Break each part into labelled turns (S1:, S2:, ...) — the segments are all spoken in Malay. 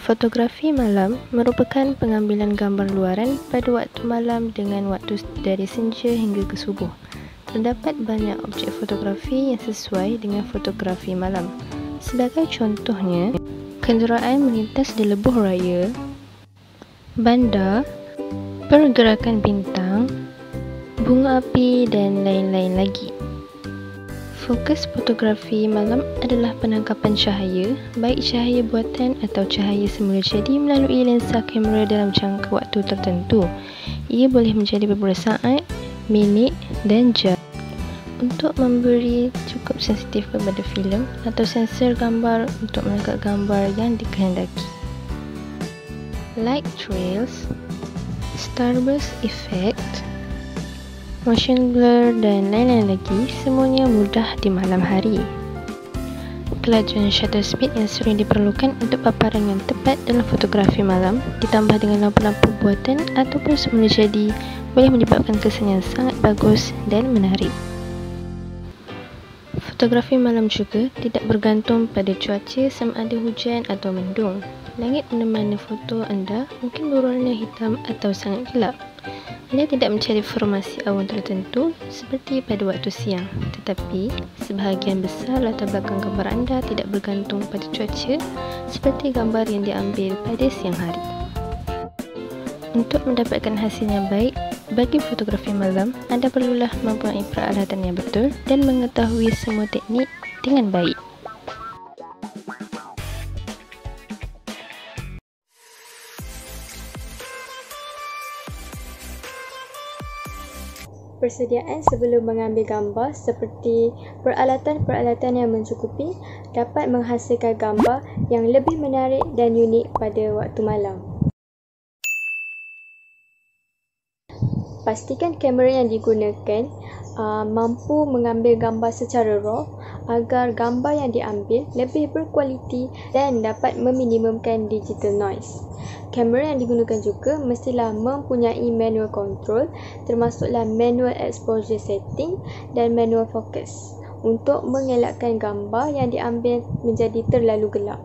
S1: Fotografi malam merupakan pengambilan gambar luaran pada waktu malam dengan waktu dari senja hingga ke subuh. Terdapat banyak objek fotografi yang sesuai dengan fotografi malam. Sebagai contohnya, kenderaan melintas di lebuh raya, bandar, pergerakan bintang, bunga api dan lain-lain lagi. Fokus fotografi malam adalah penangkapan cahaya, baik cahaya buatan atau cahaya semula jadi melalui lensa kamera dalam jangka waktu tertentu. Ia boleh menjadi beberapa saat, minit dan jam. Untuk memberi cukup sensitif kepada filem atau sensor gambar untuk menangkap gambar yang dikehendaki. Light trails, starburst effect, motion blur dan lain-lain lagi semuanya mudah di malam hari. Kelajuan shutter speed yang sering diperlukan untuk paparan yang tepat dalam fotografi malam ditambah dengan lampu-lampu buatan ataupun semula jadi boleh menyebabkan kesan yang sangat bagus dan menarik. Fotografi malam juga tidak bergantung pada cuaca sama ada hujan atau mendung. Langit menemani foto anda mungkin berwarna hitam atau sangat gelap. Anda tidak mencari formasi awan tertentu seperti pada waktu siang, tetapi sebahagian besar latar belakang gambar anda tidak bergantung pada cuaca seperti gambar yang diambil pada siang hari. Untuk mendapatkan hasil yang baik bagi fotografi malam, anda perlulah mempunyai peralatan yang betul dan mengetahui semua teknik dengan baik.
S2: Persediaan sebelum mengambil gambar seperti peralatan-peralatan yang mencukupi dapat menghasilkan gambar yang lebih menarik dan unik pada waktu malam. Pastikan kamera yang digunakan mampu mengambil gambar secara raw agar gambar yang diambil lebih berkualiti dan dapat meminimumkan digital noise. Kamera yang digunakan juga mestilah mempunyai manual control termasuklah manual exposure setting dan manual focus untuk mengelakkan gambar yang diambil menjadi terlalu gelap.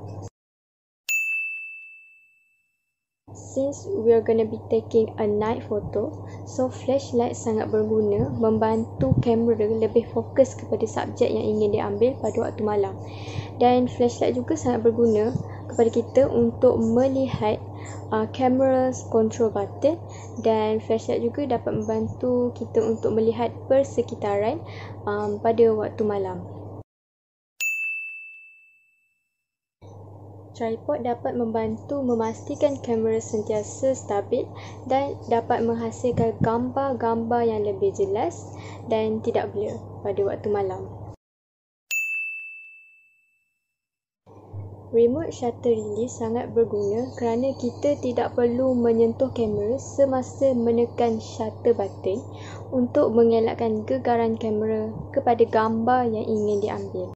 S2: Since we are going to be taking a night photo, so flashlight sangat berguna membantu kamera lebih fokus kepada subjek yang ingin diambil pada waktu malam. Dan flashlight juga sangat berguna kepada kita untuk melihat camera control button, dan flashlight juga dapat membantu kita untuk melihat persekitaran pada waktu malam. Tripod dapat membantu memastikan kamera sentiasa stabil dan dapat menghasilkan gambar-gambar yang lebih jelas dan tidak blur pada waktu malam. Remote shutter release sangat berguna kerana kita tidak perlu menyentuh kamera semasa menekan shutter button untuk mengelakkan gegaran kamera kepada gambar yang ingin diambil.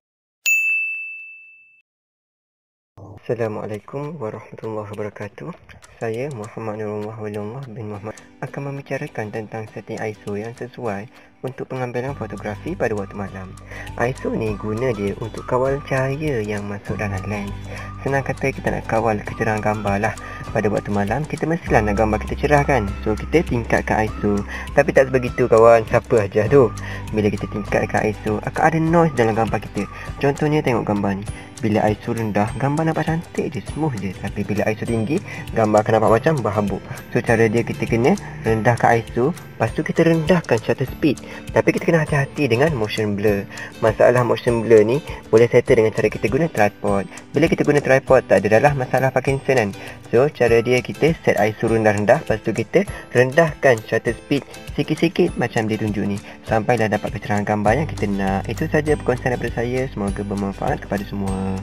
S3: Assalamualaikum warahmatullahi wabarakatuh. Saya Muhammad Nurul Wahwalullah bin Muhammad akan membicarakan tentang setting ISO yang sesuai untuk pengambilan fotografi pada waktu malam. ISO ni guna dia untuk kawal cahaya yang masuk dalam lens. Senang kata kita nak kawal kecerahan gambar lah. Pada waktu malam kita mestilah nak gambar kita cerah kan. So kita tingkatkan ISO. Tapi tak sebegitu kawan, siapa aja tu. Bila kita tingkatkan ISO akan ada noise dalam gambar kita. Contohnya tengok gambar ni. Bila ISO rendah, gambar nampak cantik je, smooth je. Tapi bila ISO tinggi, gambar akan nampak macam berhabuk. So cara dia kita kena rendahkan ISO, lepas tu kita rendahkan shutter speed. Tapi kita kena hati-hati dengan motion blur. Masalah motion blur ni boleh settle dengan cara kita guna tripod. Bila kita guna tripod, tak ada dah masalah Parkinson kan. So cara dia kita set ISO rendah-rendah, lepas tu kita rendahkan shutter speed sikit-sikit macam dia tunjuk ni, sampailah dapat kecerahan gambar yang kita nak. Itu saja perkongsian daripada saya, semoga bermanfaat kepada semua.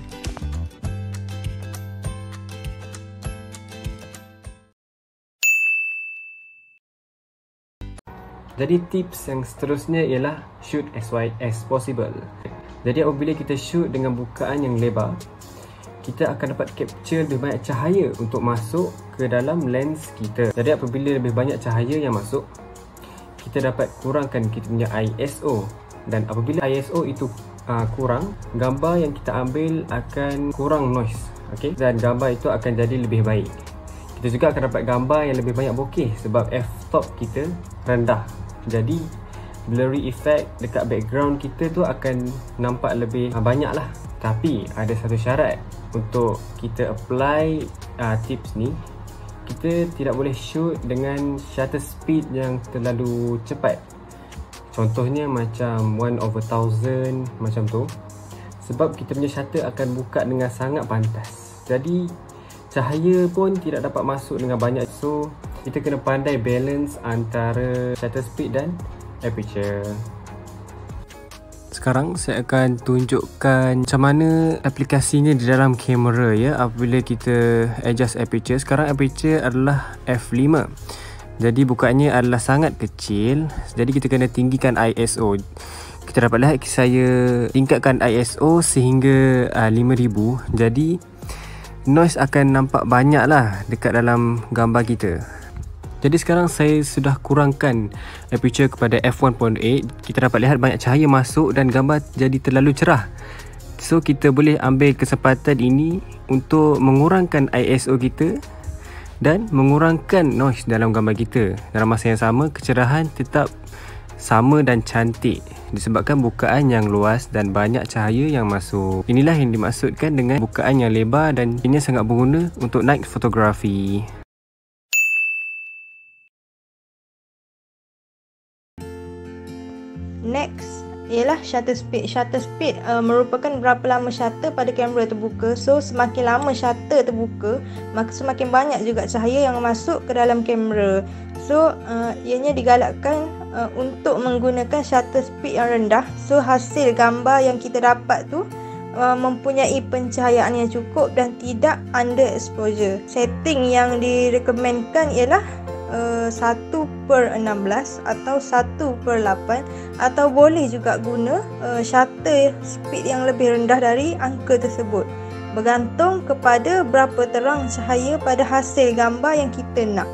S4: Jadi tips yang seterusnya ialah shoot as wide as possible. Jadi apabila kita shoot dengan bukaan yang lebar, kita akan dapat capture lebih banyak cahaya untuk masuk ke dalam lens kita. Jadi apabila lebih banyak cahaya yang masuk, kita dapat kurangkan kita punya ISO. Dan apabila ISO itu kurang, gambar yang kita ambil akan kurang noise. okey, dan gambar itu akan jadi lebih baik. Kita juga akan dapat gambar yang lebih banyak bokeh sebab f-stop kita rendah. Jadi blurry effect dekat background kita tu akan nampak lebih banyak lah. Tapi ada satu syarat untuk kita apply tips ni. Kita tidak boleh shoot dengan shutter speed yang terlalu cepat. Contohnya macam 1/1000 macam tu. Sebab kita punya shutter akan buka dengan sangat pantas. Jadi cahaya pun tidak dapat masuk dengan banyak. So kita kena pandai balance antara shutter speed dan aperture. Sekarang saya akan tunjukkan macam mana aplikasinya di dalam kamera ya, apabila kita adjust aperture. Sekarang aperture adalah f5. Jadi bukaannya adalah sangat kecil. Jadi kita kena tinggikan ISO. Kita dapat lihat saya tingkatkan ISO sehingga 5000. Jadi noise akan nampak banyak lah dekat dalam gambar kita. Jadi sekarang saya sudah kurangkan aperture kepada f1.8. Kita dapat lihat banyak cahaya masuk dan gambar jadi terlalu cerah. So kita boleh ambil kesempatan ini untuk mengurangkan ISO kita dan mengurangkan noise dalam gambar kita. Dalam masa yang sama, kecerahan tetap sama dan cantik disebabkan bukaan yang luas dan banyak cahaya yang masuk. Inilah yang dimaksudkan dengan bukaan yang lebar dan ini sangat berguna untuk night photography.
S1: Next ialah shutter speed. Shutter speed merupakan berapa lama shutter pada kamera terbuka. So semakin lama shutter terbuka, maka semakin banyak juga cahaya yang masuk ke dalam kamera. So ianya digalakkan untuk menggunakan shutter speed yang rendah. So hasil gambar yang kita dapat tu mempunyai pencahayaan yang cukup dan tidak underexposure. Setting yang direkomendkan ialah 1/16 atau 1/8, atau boleh juga guna shutter speed yang lebih rendah dari angka tersebut, bergantung kepada berapa terang cahaya pada hasil gambar yang kita nak.